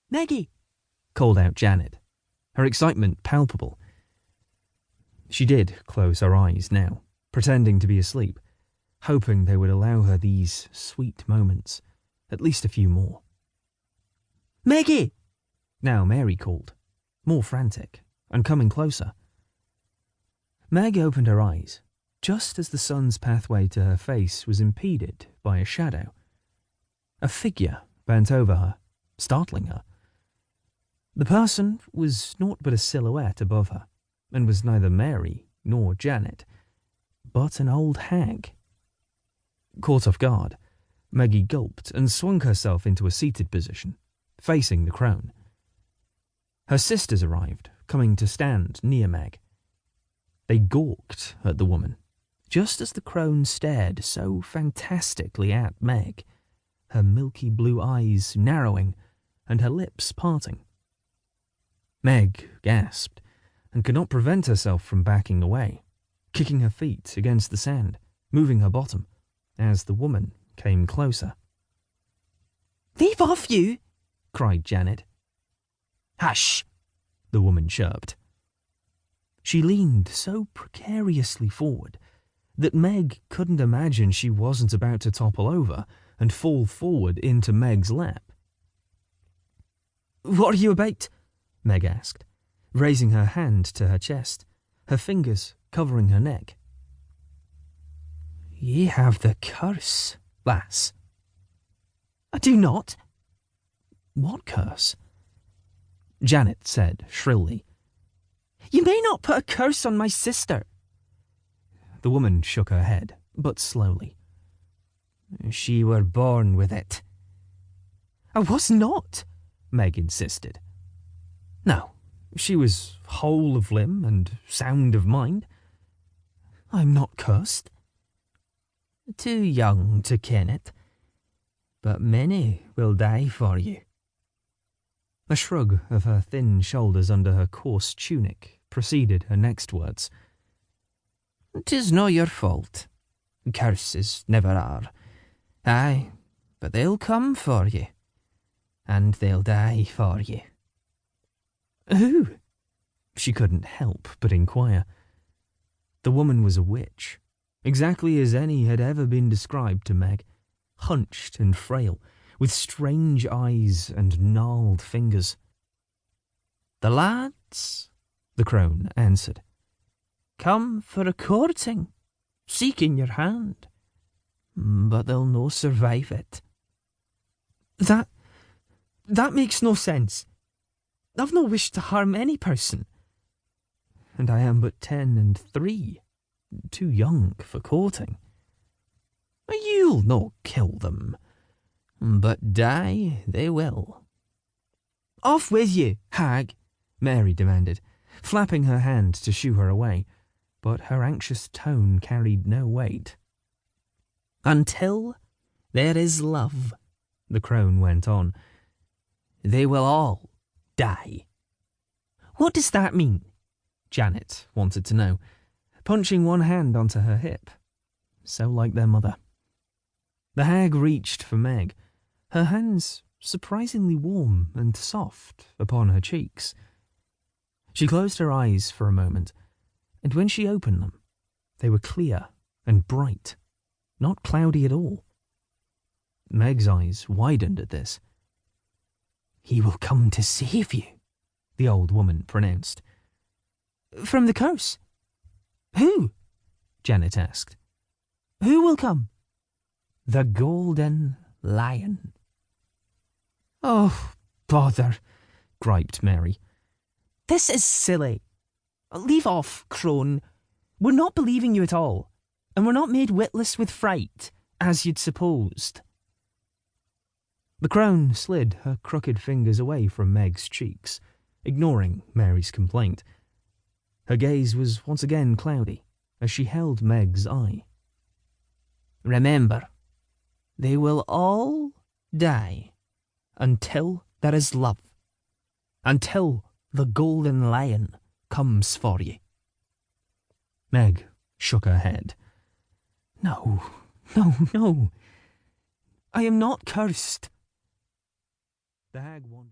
Meggie!" called out Janet, her excitement palpable. She did close her eyes now, pretending to be asleep, hoping they would allow her these sweet moments, at least a few more. "Meggie!" Now Mary called, more frantic, and coming closer. Meg opened her eyes, just as the sun's pathway to her face was impeded by a shadow. A figure bent over her, startling her. The person was naught but a silhouette above her, and was neither Mary nor Janet, but an old hag. Caught off guard, Meggie gulped and swung herself into a seated position, facing the crone. Her sisters arrived, coming to stand near Meg. They gawked at the woman, just as the crone stared so fantastically at Meg, her milky blue eyes narrowing and her lips parting. Meg gasped and could not prevent herself from backing away, kicking her feet against the sand, moving her bottom, as the woman came closer. "Leave off, you!" cried Janet. "Hush!" the woman chirped. She leaned so precariously forward that Meg couldn't imagine she wasn't about to topple over and fall forward into Meg's lap. "What are you about?" Meg asked, raising her hand to her chest, her fingers covering her neck. "Ye have the curse, lass." "I do not." "What curse?" Janet said shrilly. "You may not put a curse on my sister." The woman shook her head, but slowly. "She were born with it." "I was not," Meg insisted. "No, she was whole of limb and sound of mind." "I'm not cursed." "Too young to ken it, but many will die for you." A shrug of her thin shoulders under her coarse tunic preceded her next words. "'Tis no your fault. Curses never are. Aye, but they'll come for you, and they'll die for you." "Who?" She couldn't help but inquire. The woman was a witch, exactly as any had ever been described to Meg, hunched and frail, with strange eyes and gnarled fingers. "The lads," the crone answered, "come for a courting, seeking your hand, but they'll no survive it." That makes no sense. I've no wish to harm any person. And I am but 10 and 3, too young for courting." "You'll no kill them, but die they will." "Off with you, hag," Mary demanded, flapping her hand to shoo her away, but her anxious tone carried no weight. "Until there is love," the crone went on, "they will all die." "What does that mean?" Janet wanted to know, punching one hand onto her hip. So like their mother. The hag reached for Meg, her hands surprisingly warm and soft upon her cheeks. She closed her eyes for a moment, and when she opened them, they were clear and bright, not cloudy at all. Meg's eyes widened at this. "He will come to save you," the old woman pronounced. "From the curse? Who?" Janet asked. "Who will come?" "The Golden Lion." "Oh, bother," griped Mary. "This is silly. Leave off, crone. We're not believing you at all, and we're not made witless with fright, as you'd supposed." The crone slid her crooked fingers away from Meg's cheeks, ignoring Mary's complaint. Her gaze was once again cloudy as she held Meg's eye. "Remember, they will all die until there is love, until the Golden Lion comes for you." Meg shook her head. No. I am not cursed." The hag wandered.